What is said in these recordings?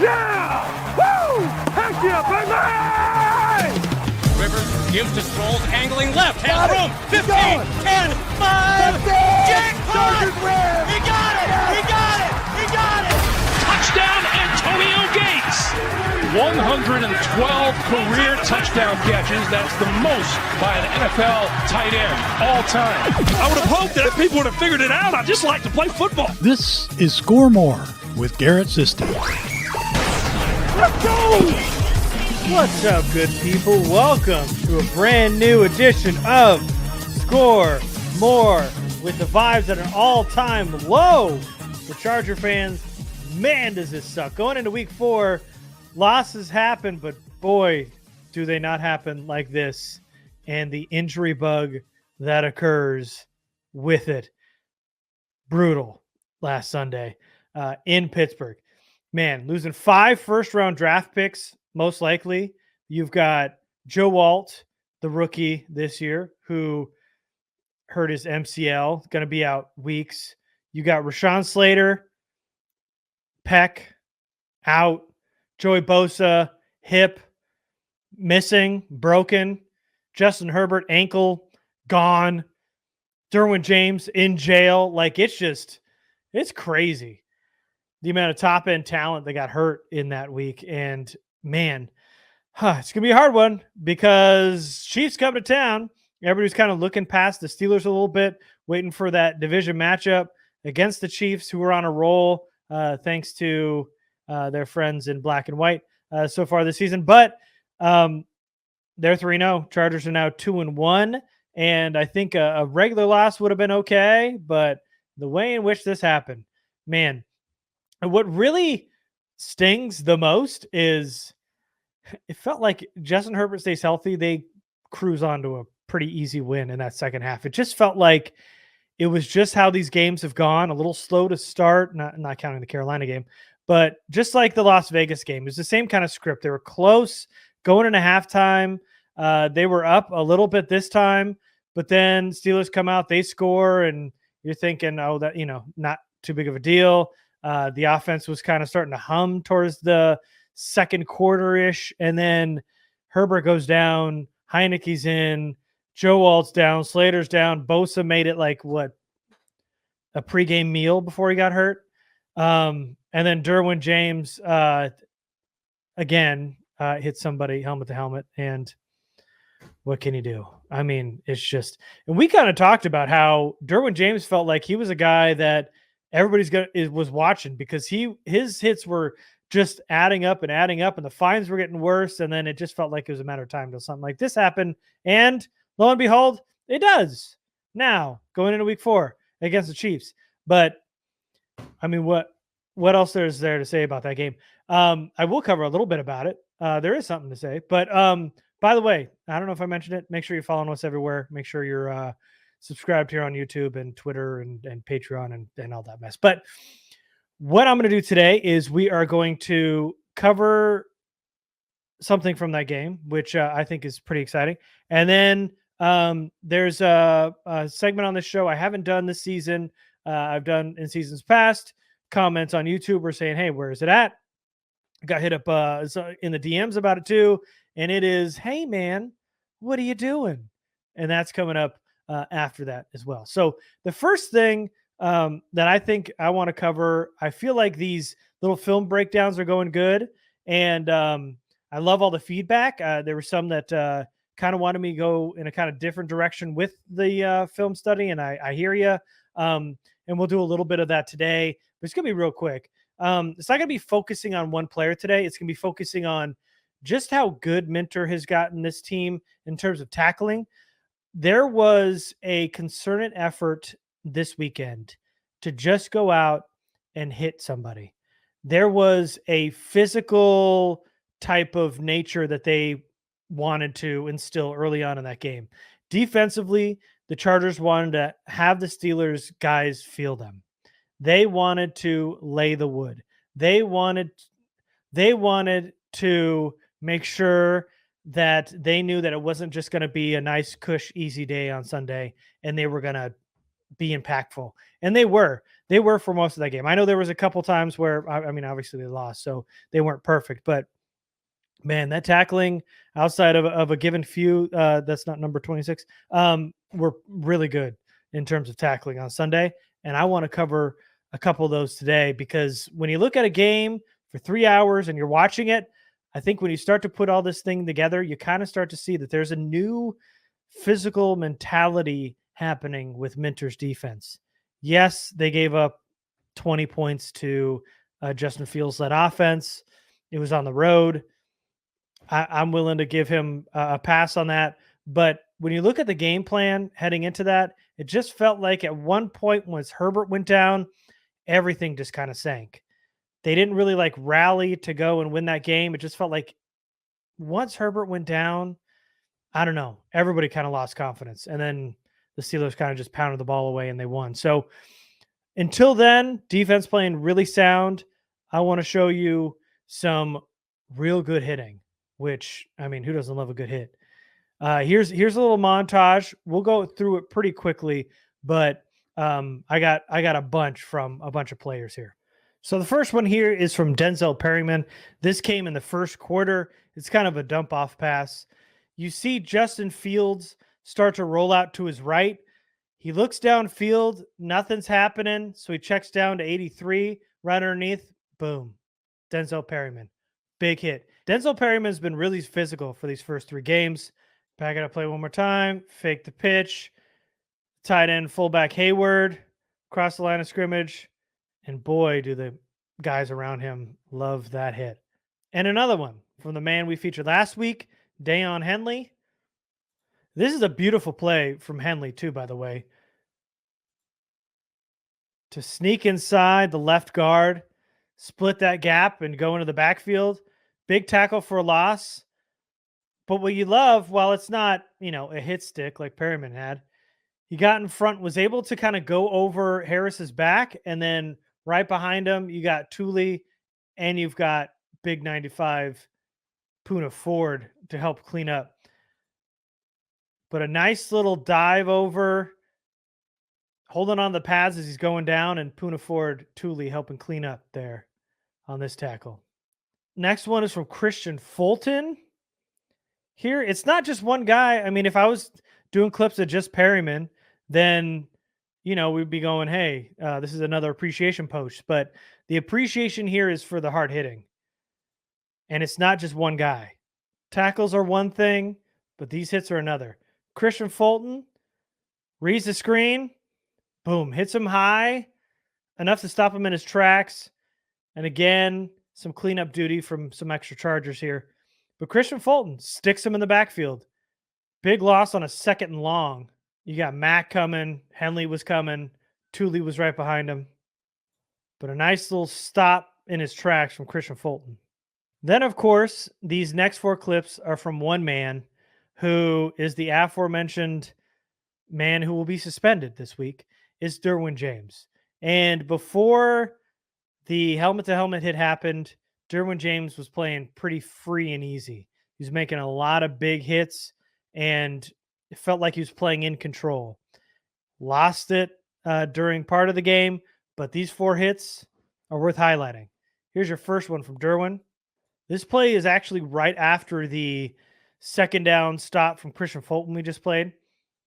Yeah! Woo! Heck yeah, baby! Rivers gives to Sproles, angling left, has room, 15, 10, 5, jackpot! He got it! He got it! He got it! Touchdown, Antonio Gates! 112 career touchdown catches. That's the most by an NFL tight end all time. I would have hoped that people would have figured it out. I just like to play football. This is Score More with Garrett Sisti. Let's go! What's up, good people? Welcome to a brand new edition of Score More with the vibes at an all-time low. For Charger fans, man, does this suck. Going into week 4, losses happen, but boy, do they not happen like this. And the injury bug that occurs with it. Brutal last Sunday in Pittsburgh. Man, losing 5 first-round draft picks, most likely. You've got Joe Alt, the rookie this year, who hurt his MCL, going to be out weeks. You got Rashawn Slater, Peck, out. Joey Bosa, hip, missing, broken. Justin Herbert, ankle, gone. Derwin James in jail. Like, it's crazy. The amount of top-end talent that got hurt in that week. And, man, it's going to be a hard one because Chiefs come to town. Everybody's kind of looking past the Steelers a little bit, waiting for that division matchup against the Chiefs, who are on a roll thanks to their friends in black and white so far this season. But they're 3-0. Chargers are now 2-1. And I think a regular loss would have been okay. But the way in which this happened, man, what really stings the most is it felt like Justin Herbert stays healthy. They cruise on to a pretty easy win in that second half. It just felt like it was just how these games have gone, a little slow to start, not counting the Carolina game, but just like the Las Vegas game. It was the same kind of script. They were close going into halftime. They were up a little bit this time, but then Steelers come out, they score, and you're thinking, oh, that, not too big of a deal. The offense was kind of starting to hum towards the second quarter-ish, and then Herbert goes down, Heineke's in, Joe Alt's down, Slater's down, Bosa made it like, a pregame meal before he got hurt. And then Derwin James, again, hit somebody helmet to helmet, and what can you do? I mean, it's just – and we kind of talked about how Derwin James felt like he was a guy that everybody's was watching because his hits were just adding up, and the fines were getting worse, and then it just felt like it was a matter of time until something like this happened. And lo and behold, it does. Now, going into week 4 against the Chiefs. But, I mean, what else is there to say about that game? I will cover a little bit about it. There is something to say. But, by the way, I don't know if I mentioned it. Make sure you're following us everywhere. Make sure you're subscribed here on YouTube and Twitter and Patreon and all that mess. But what I'm going to do today is we are going to cover something from that game, which I think is pretty exciting. And then there's a segment on this show I haven't done this season. I've done in seasons past. Comments on YouTube were saying, hey, where is it at? Got hit up in the DMs about it too. And it is, hey, man, what are you doing? And that's coming up after that as well. So the first thing that I think I want to cover, I feel like these little film breakdowns are going good. And I love all the feedback. There were some that kind of wanted me to go in a kind of different direction with the film study. And I hear you. And we'll do a little bit of that today. But it's going to be real quick. It's not going to be focusing on one player today. It's going to be focusing on just how good Minter has gotten this team in terms of tackling. There was a concerted effort this weekend to just go out and hit somebody. There was a physical type of nature that they wanted to instill early on in that game. Defensively, the Chargers wanted to have the Steelers guys feel them. They wanted to lay the wood. They wanted to make sure that they knew that it wasn't just going to be a nice, cush, easy day on Sunday, and they were going to be impactful. And they were. They were for most of that game. I know there was a couple times where, I mean, obviously they lost, so they weren't perfect. But, man, that tackling outside of a given few, that's not number 26, were really good in terms of tackling on Sunday. And I want to cover a couple of those today because when you look at a game for 3 hours and you're watching it, I think when you start to put all this thing together, you kind of start to see that there's a new physical mentality happening with Minter's defense. Yes, they gave up 20 points to Justin Fields-led offense. It was on the road. I'm willing to give him a pass on that. But when you look at the game plan heading into that, it just felt like at one point once Herbert went down, everything just kind of sank. They didn't really like rally to go and win that game. It just felt like once Herbert went down, I don't know, everybody kind of lost confidence. And then the Steelers kind of just pounded the ball away and they won. So until then, defense playing really sound. I want to show you some real good hitting, which, I mean, who doesn't love a good hit? Here's a little montage. We'll go through it pretty quickly, but I got a bunch from a bunch of players here. So the first one here is from Denzel Perryman. This came in the first quarter. It's kind of a dump off pass. You see Justin Fields start to roll out to his right. He looks downfield, nothing's happening, so he checks down to 83, right underneath, boom, Denzel Perryman, big hit. Denzel Perryman's been really physical for these first 3 games. Back it up, play one more time, fake the pitch, tight end fullback Hayward, cross the line of scrimmage, and boy, do the guys around him love that hit. And another one from the man we featured last week, Deion Henley. This is a beautiful play from Henley, too, by the way. To sneak inside the left guard, split that gap, and go into the backfield. Big tackle for a loss. But what you love, while it's not, a hit stick like Perryman had, he got in front, was able to kind of go over Harris's back, and then right behind him, you got Thule, and you've got big 95 Poona Ford to help clean up. But a nice little dive over, holding on the pads as he's going down, and Poona Ford, Thule helping clean up there on this tackle. Next one is from Christian Fulton. Here, it's not just one guy. I mean, if I was doing clips of just Perryman, then, we'd be going, hey, this is another appreciation post. But the appreciation here is for the hard hitting. And it's not just one guy. Tackles are one thing, but these hits are another. Christian Fulton reads the screen, boom, hits him high, enough to stop him in his tracks. And again, some cleanup duty from some extra Chargers here. But Christian Fulton sticks him in the backfield. Big loss on a 2nd and long. You got Mack coming, Henley was coming, Thule was right behind him. But a nice little stop in his tracks from Christian Fulton. Then, of course, these next 4 clips are from one man who is the aforementioned man who will be suspended this week, is Derwin James. And before the helmet-to-helmet hit happened, Derwin James was playing pretty free and easy. He was making a lot of big hits, and it felt like he was playing in control. Lost it during part of the game, but these 4 hits are worth highlighting. Here's your first one from Derwin. This play is actually right after the 2nd down stop from Christian Fulton we just played.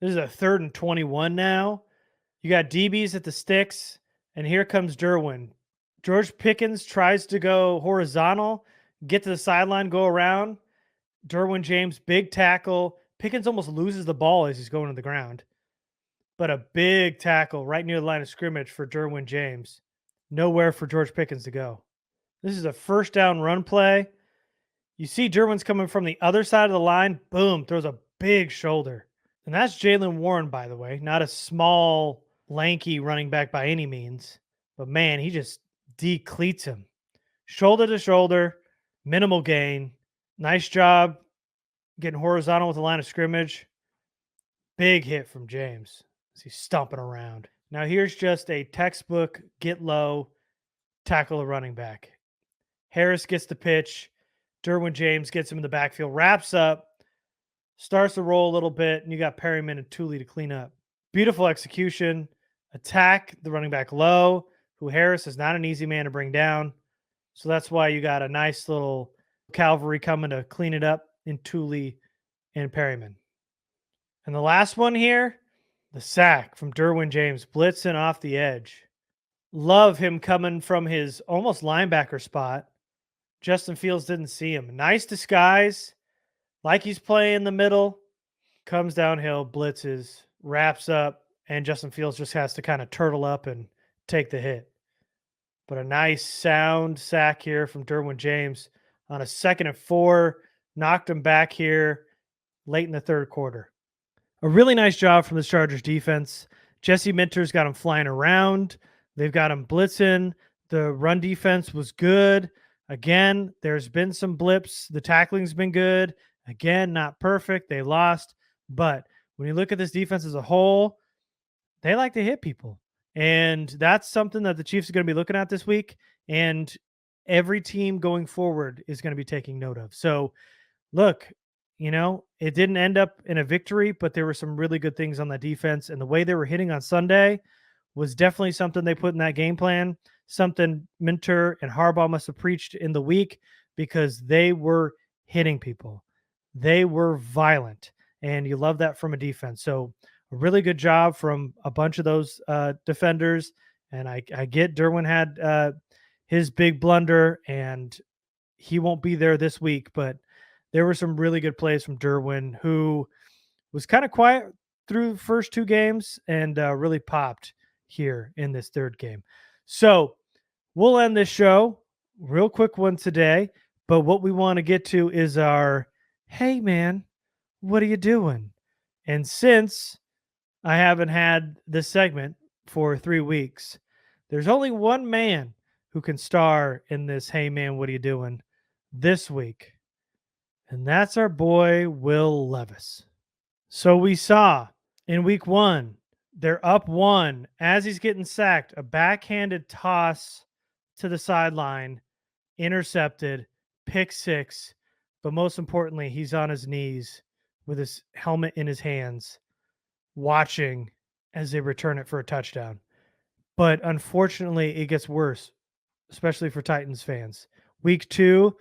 This is a 3rd and 21 now. You got DBs at the sticks, and here comes Derwin. George Pickens tries to go horizontal, get to the sideline, go around. Derwin James, big tackle. Pickens almost loses the ball as he's going to the ground. But a big tackle right near the line of scrimmage for Derwin James. Nowhere for George Pickens to go. This is a 1st down run play. You see Derwin's coming from the other side of the line. Boom, throws a big shoulder. And that's Jaylen Warren, by the way. Not a small, lanky running back by any means. But, man, he just decleats him. Shoulder to shoulder, minimal gain. Nice job getting horizontal with the line of scrimmage. Big hit from James as he's stomping around. Now here's just a textbook get low, tackle a running back. Harris gets the pitch. Derwin James gets him in the backfield, wraps up, starts to roll a little bit, and you got Perryman and Thule to clean up. Beautiful execution. attack the running back low, who Harris is not an easy man to bring down. So that's why you got a nice little cavalry coming to clean it up in Tooley and Perryman. And the last one here, the sack from Derwin James, blitzing off the edge. Love him coming from his almost linebacker spot. Justin Fields didn't see him. Nice disguise, like he's playing the middle. Comes downhill, blitzes, wraps up, and Justin Fields just has to kind of turtle up and take the hit. But a nice sound sack here from Derwin James on a 2nd and 4. Knocked him back here late in the third quarter. A really nice job from the Chargers defense. Jesse Minter's got him flying around. They've got him blitzing. The run defense was good. Again, there's been some blips. The tackling's been good. Again, not perfect. They lost. But when you look at this defense as a whole, they like to hit people. And that's something that the Chiefs are going to be looking at this week. And every team going forward is going to be taking note of. So, look, it didn't end up in a victory, but there were some really good things on that defense. And the way they were hitting on Sunday was definitely something they put in that game plan, something Minter and Harbaugh must have preached in the week, because they were hitting people. They were violent, and you love that from a defense. So a really good job from a bunch of those defenders. And I get Derwin had his big blunder, and he won't be there this week, but there were some really good plays from Derwin, who was kind of quiet through the first 2 games and really popped here in this third game. So we'll end this show, real quick one today, but what we want to get to is our, hey man, what are you doing? And since I haven't had this segment for 3 weeks, there's only one man who can star in this, hey man, what are you doing, this week. And that's our boy, Will Levis. So we saw in week 1, they're up 1 as he's getting sacked, a backhanded toss to the sideline, intercepted, pick 6. But most importantly, he's on his knees with his helmet in his hands, watching as they return it for a touchdown. But unfortunately, it gets worse, especially for Titans fans. Week 2,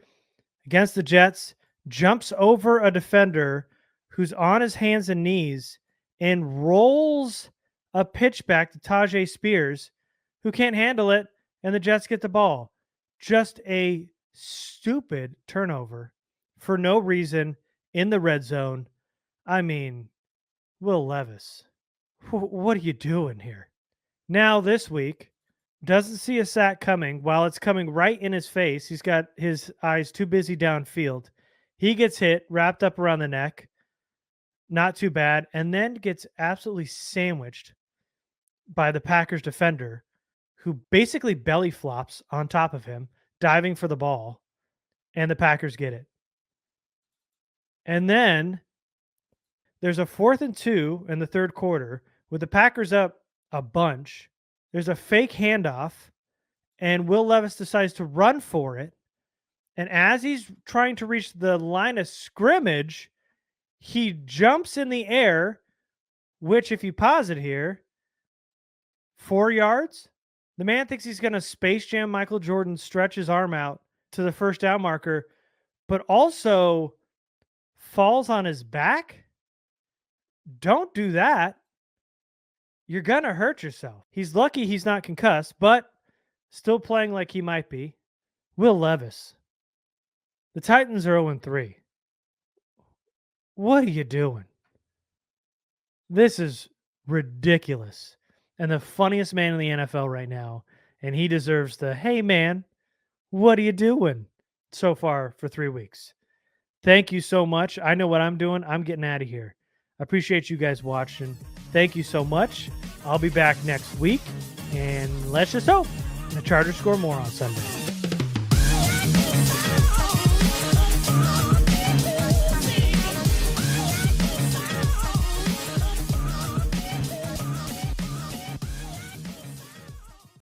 against the Jets, jumps over a defender who's on his hands and knees and rolls a pitch back to Tajay Spears, who can't handle it, and the Jets get the ball. Just a stupid turnover for no reason in the red zone. I mean, Will Levis, what are you doing here? Now this week, doesn't see a sack coming while it's coming right in his face. He's got his eyes too busy downfield. He gets hit, wrapped up around the neck. Not too bad. And then gets absolutely sandwiched by the Packers defender, who basically belly flops on top of him, diving for the ball. And the Packers get it. And then there's a 4th and 2 in the third quarter with the Packers up a bunch. There's a fake handoff, and Will Levis decides to run for it. And as he's trying to reach the line of scrimmage, he jumps in the air, which, if you pause it here, 4 yards. The man thinks he's going to Space Jam Michael Jordan, stretch his arm out to the first down marker, but also falls on his back. Don't do that. You're going to hurt yourself. He's lucky he's not concussed, but still playing like he might be. Will Levis. The Titans are 0-3. What are you doing? This is ridiculous. And the funniest man in the NFL right now. And he deserves the, hey man, what are you doing so far for 3 weeks? Thank you so much. I know what I'm doing. I'm getting out of here. I appreciate you guys watching. Thank you so much. I'll be back next week. And let's just hope the Chargers score more on Sunday.